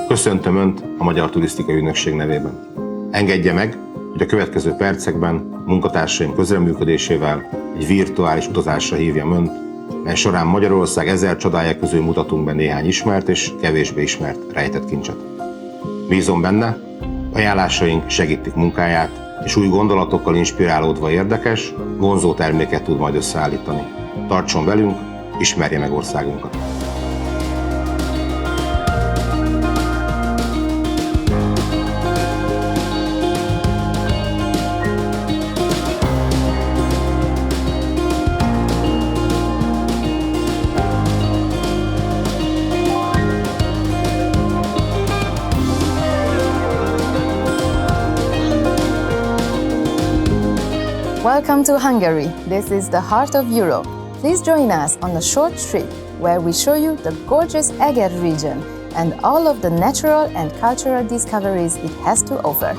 Köszöntöm Önt a Magyar Turisztikai Ügynökség nevében. Engedje meg, hogy a következő percekben munkatársaim közreműködésével egy virtuális utazásra hívjam Önt, mely során Magyarország 1000 csodája közül mutatunk be néhány ismert és kevésbé ismert rejtett kincset. Bízom benne, ajánlásaink segítik munkáját, és új gondolatokkal inspirálódva érdekes, vonzó terméket tud majd összeállítani. Tartson velünk, ismerje meg országunkat! Welcome to Hungary. This is the heart of Europe. Please join us on a short trip where we show you the gorgeous Eger region and all of the natural and cultural discoveries it has to offer.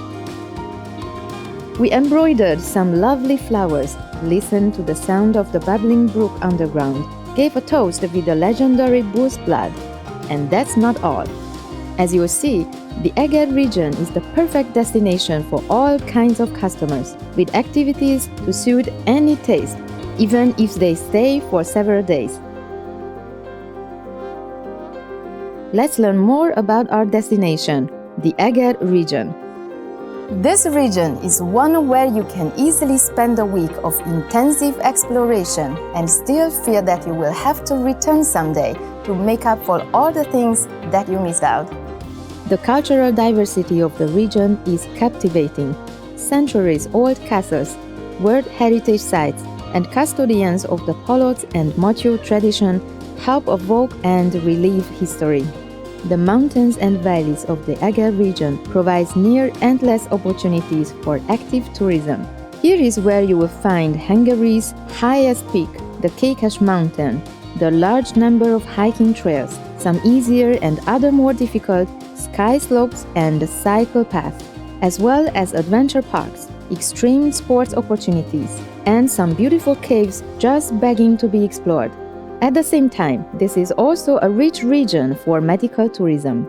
We embroidered some lovely flowers, listened to the sound of the bubbling brook underground, gave a toast with the legendary bull's blood. And that's not all. As you'll see, the Eger region is the perfect destination for all kinds of customers, with activities to suit any taste, even if they stay for several days. Let's learn more about our destination, the Eger region. This region is one where you can easily spend a week of intensive exploration and still feel that you will have to return someday to make up for all the things that you missed out. The cultural diversity of the region is captivating. Centuries-old castles, World Heritage Sites, and custodians of the Polotz and Machu tradition help evoke and relive history. The mountains and valleys of the Agar region provide near endless opportunities for active tourism. Here is where you will find Hungary's highest peak, the Kékes Mountain, the large number of hiking trails, some easier and other more difficult ski slopes and cycle paths, as well as adventure parks, extreme sports opportunities, and some beautiful caves just begging to be explored. At the same time, this is also a rich region for medical tourism.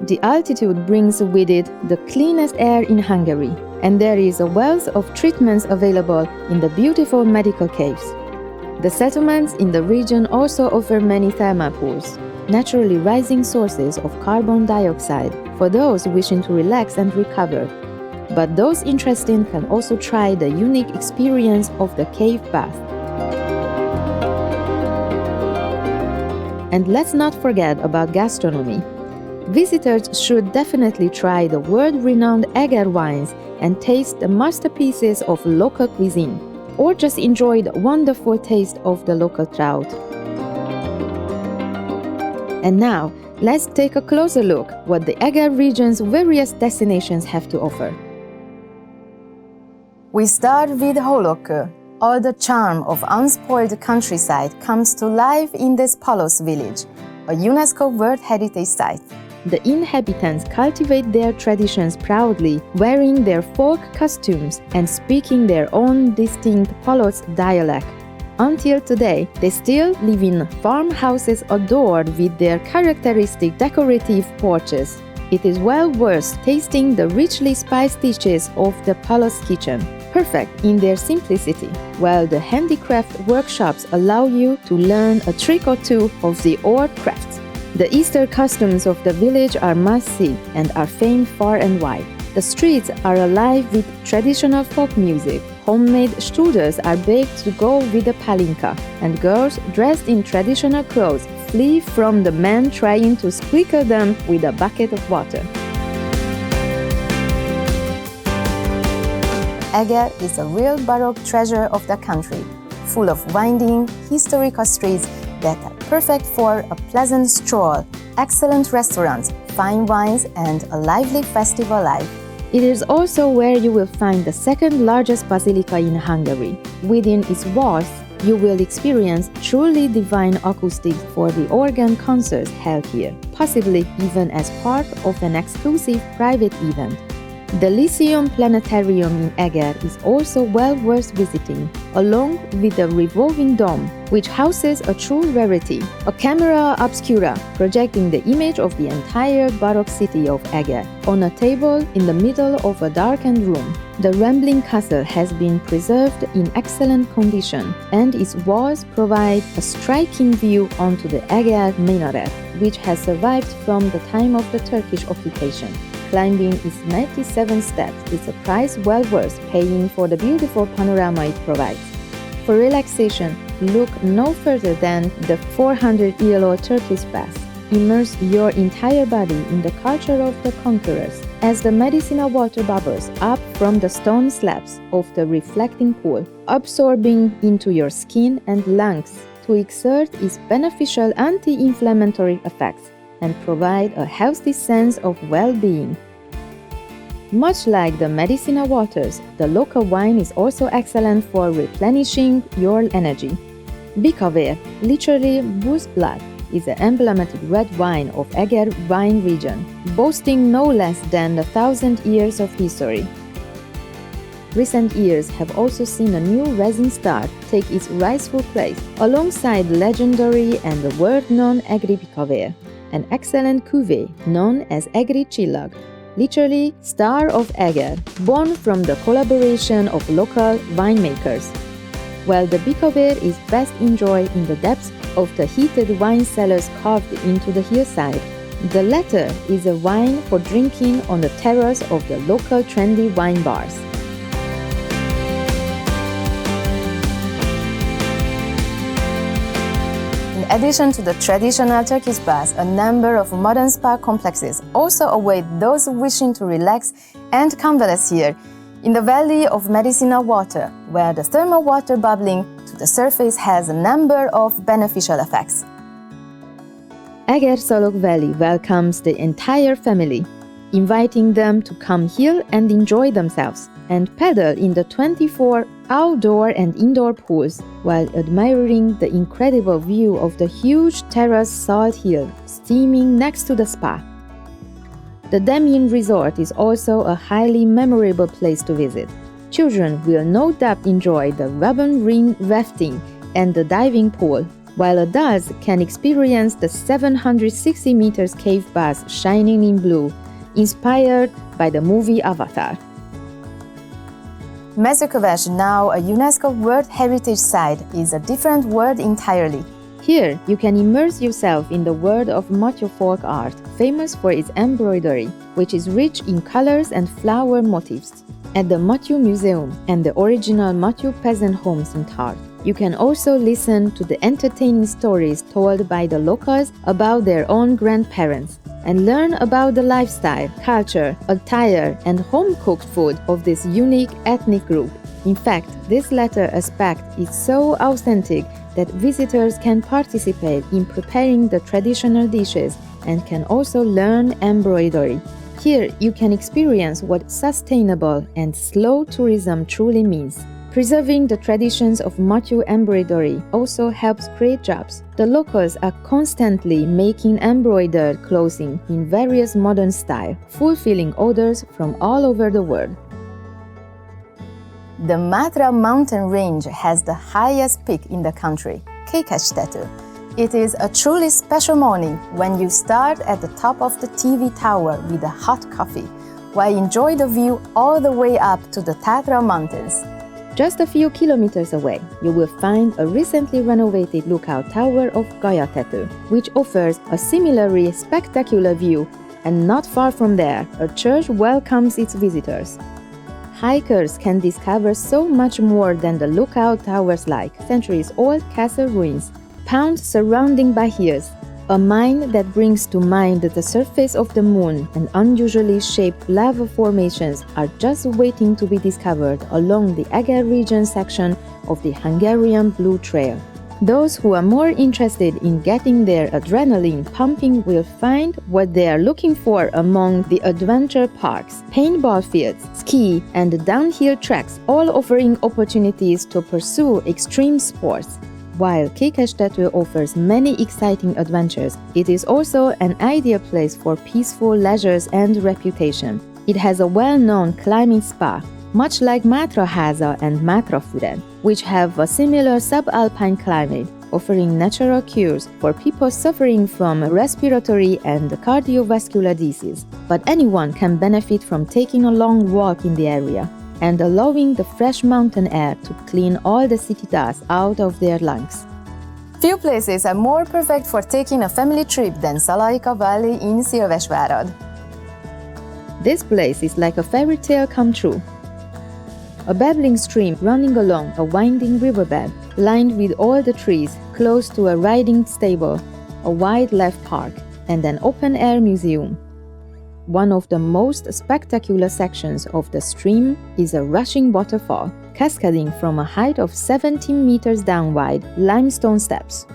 The altitude brings with it the cleanest air in Hungary, and there is a wealth of treatments available in the beautiful medical caves. The settlements in the region also offer many thermal pools, naturally rising sources of carbon dioxide for those wishing to relax and recover. But those interested can also try the unique experience of the cave bath. And let's not forget about gastronomy. Visitors should definitely try the world-renowned Eger wines and taste the masterpieces of local cuisine, or just enjoy the wonderful taste of the local trout. And now, let's take a closer look what the Eger region's various destinations have to offer. We start with Holoku. All the charm of unspoiled countryside comes to life in this Polotz village, a UNESCO World Heritage Site. The inhabitants cultivate their traditions proudly, wearing their folk costumes and speaking their own distinct Polotz dialect. Until today, they still live in farmhouses adorned with their characteristic decorative porches. It is well worth tasting the richly spiced dishes of the Polotz kitchen, perfect in their simplicity, while the handicraft workshops allow you to learn a trick or two of the old crafts. The Easter costumes of the village are must-see and are famed far and wide. The streets are alive with traditional folk music. Homemade strudels are baked to go with the palinka, and girls dressed in traditional clothes flee from the men trying to sprinkle them with a bucket of water. Eger is a real Baroque treasure of the country, full of winding, historical streets that are perfect for a pleasant stroll, excellent restaurants, fine wines, and a lively festival life. It is also where you will find the second largest basilica in Hungary. Within its walls, you will experience truly divine acoustics for the organ concerts held here, possibly even as part of an exclusive private event. The Lyceum Planetarium in Eger is also well worth visiting, along with the revolving dome, which houses a true rarity, a camera obscura projecting the image of the entire Baroque city of Eger on a table in the middle of a darkened room. The rambling castle has been preserved in excellent condition, and its walls provide a striking view onto the Eger minaret, which has survived from the time of the Turkish occupation. Climbing its 97 steps is a price well worth paying for the beautiful panorama it provides. For relaxation, look no further than the 400-year-old Turkish bath. Immerse your entire body in the culture of the conquerors as the medicinal water bubbles up from the stone slabs of the reflecting pool, absorbing into your skin and lungs to exert its beneficial anti-inflammatory effects and provide a healthy sense of well-being. Much like the medicinal waters, the local wine is also excellent for replenishing your energy. Bikaver, literally Bull's Blood, is the emblematic red wine of Eger wine region, boasting no less than 1,000 years of history. Recent years have also seen a new rising star take its rightful place alongside legendary and world-known Egri Bikaver, an excellent cuvée known as Egri Csillag, literally Star of Eger, born from the collaboration of local winemakers. While the Bikaver is best enjoyed in the depths of the heated wine cellars carved into the hillside, the latter is a wine for drinking on the terrace of the local trendy wine bars. In addition to the traditional Turkish baths, a number of modern spa complexes also await those wishing to relax and convalesce here, in the Valley of Medicinal Water, where the thermal water bubbling to the surface has a number of beneficial effects. Agar Valley welcomes the entire family, inviting them to come here and enjoy themselves and paddle in the 24 outdoor and indoor pools while admiring the incredible view of the huge terraced salt hill steaming next to the spa. The Damien Resort is also a highly memorable place to visit. Children will no doubt enjoy the Robben Ring rafting and the diving pool, while adults can experience the 760 meters cave bath shining in blue, inspired by the movie Avatar. Mezőköves, now a UNESCO World Heritage Site, is a different world entirely. Here, you can immerse yourself in the world of Machu Folk Art, famous for its embroidery, which is rich in colors and flower motifs. At the Machu Museum and the original Machu peasant homes in Tart, you can also listen to the entertaining stories told by the locals about their own grandparents and learn about the lifestyle, culture, attire, and home-cooked food of this unique ethnic group. In fact, this latter aspect is so authentic that visitors can participate in preparing the traditional dishes and can also learn embroidery. Here, you can experience what sustainable and slow tourism truly means. Preserving the traditions of Machu embroidery also helps create jobs. The locals are constantly making embroidered clothing in various modern styles, fulfilling orders from all over the world. The Matra mountain range has the highest peak in the country, Kékestető. It is a truly special morning when you start at the top of the TV tower with a hot coffee, while enjoy the view all the way up to the Tatra mountains. Just a few kilometers away, you will find a recently renovated lookout tower of Gályatető, which offers a similarly spectacular view, and not far from there, a church welcomes its visitors. Hikers can discover so much more than the lookout towers, like centuries-old castle ruins, ponds surrounding hills, a mine that brings to mind the surface of the moon, and unusually shaped lava formations are just waiting to be discovered along the Eger region section of the Hungarian Blue Trail. Those who are more interested in getting their adrenaline pumping will find what they are looking for among the adventure parks, paintball fields, ski, and downhill tracks, all offering opportunities to pursue extreme sports. While Kékestető offers many exciting adventures, it is also an ideal place for peaceful leisure and reputation. It has a well-known climbing spa, much like Mátraháza and Mátrafüred, which have a similar subalpine climate, offering natural cures for people suffering from respiratory and cardiovascular disease. But anyone can benefit from taking a long walk in the area and allowing the fresh mountain air to clean all the city dust out of their lungs. Few places are more perfect for taking a family trip than Salika Valley in Szilvesvárad. This place is like a fairy tale come true. A babbling stream running along a winding riverbed, lined with all the trees, close to a riding stable, a wildlife park, and an open-air museum. One of the most spectacular sections of the stream is a rushing waterfall, cascading from a height of 17 meters down wide limestone steps.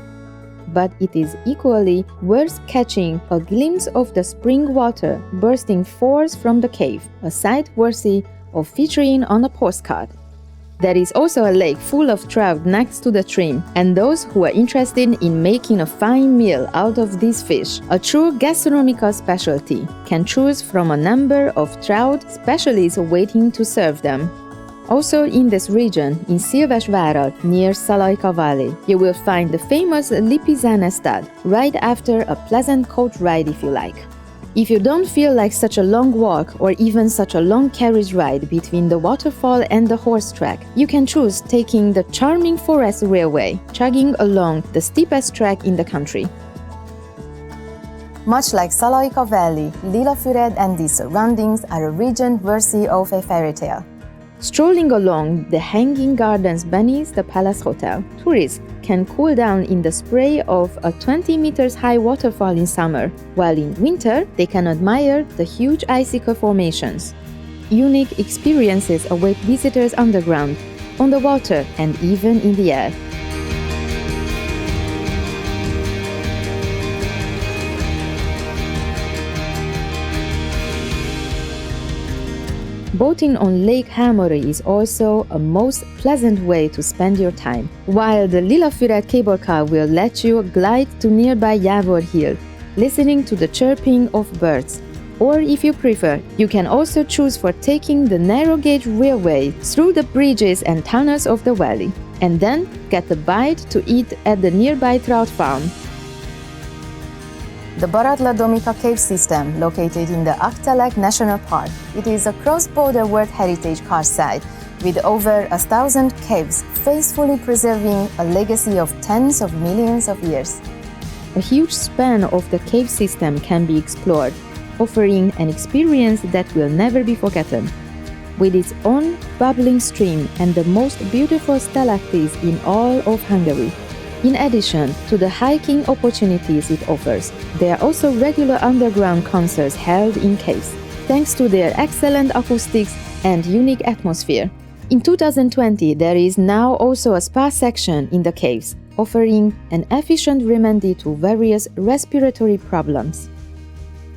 But it is equally worth catching a glimpse of the spring water bursting forth from the cave, a sight worthy of featuring on a postcard. There is also a lake full of trout next to the stream, and those who are interested in making a fine meal out of these fish, a true gastronomical specialty, can choose from a number of trout specialists waiting to serve them. Also in this region, in Szilvesvárad, near Salika Valley, you will find the famous Lipizane stud, right after a pleasant coach ride if you like. If you don't feel like such a long walk or even such a long carriage ride between the waterfall and the horse track, you can choose taking the charming forest railway, chugging along the steepest track in the country. Much like Salika Valley, Lilafurd and the surroundings are a region worthy of a fairy tale. Strolling along the hanging gardens beneath the Palace Hotel, tourists can cool down in the spray of a 20 meters high waterfall in summer, while in winter they can admire the huge icicle formations. Unique experiences await visitors underground, on the water, and even in the air. Boating on Lake Hámori is also a most pleasant way to spend your time, while the Lilafurd cable car will let you glide to nearby Jávor Hill, listening to the chirping of birds. Or if you prefer, you can also choose for taking the narrow gauge railway through the bridges and tunnels of the valley, and then get a bite to eat at the nearby trout farm. The Borat la Domika cave system, located in the Aktelek National Park, it is a cross-border World Heritage Card site with over 1,000 caves, faithfully preserving a legacy of tens of millions of years. A huge span of the cave system can be explored, offering an experience that will never be forgotten. With its own bubbling stream and the most beautiful stalactites in all of Hungary. In addition to the hiking opportunities it offers, there are also regular underground concerts held in caves, thanks to their excellent acoustics and unique atmosphere. In 2020, there is now also a spa section in the caves, offering an efficient remedy to various respiratory problems.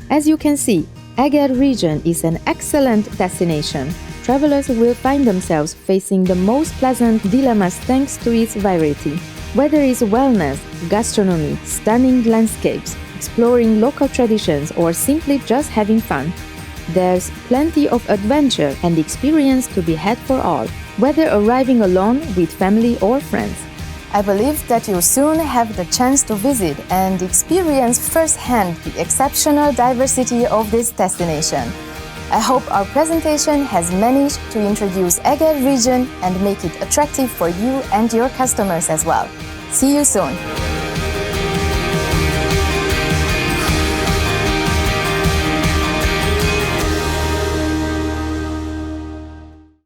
As you can see, Eger region is an excellent destination. Travelers will find themselves facing the most pleasant dilemmas thanks to its variety. Whether it's wellness, gastronomy, stunning landscapes, exploring local traditions, or simply just having fun, there's plenty of adventure and experience to be had for all, whether arriving alone, with family, or friends. I believe that you'll soon have the chance to visit and experience firsthand the exceptional diversity of this destination. I hope our presentation has managed to introduce Eger region and make it attractive for you and your customers as well. See you soon!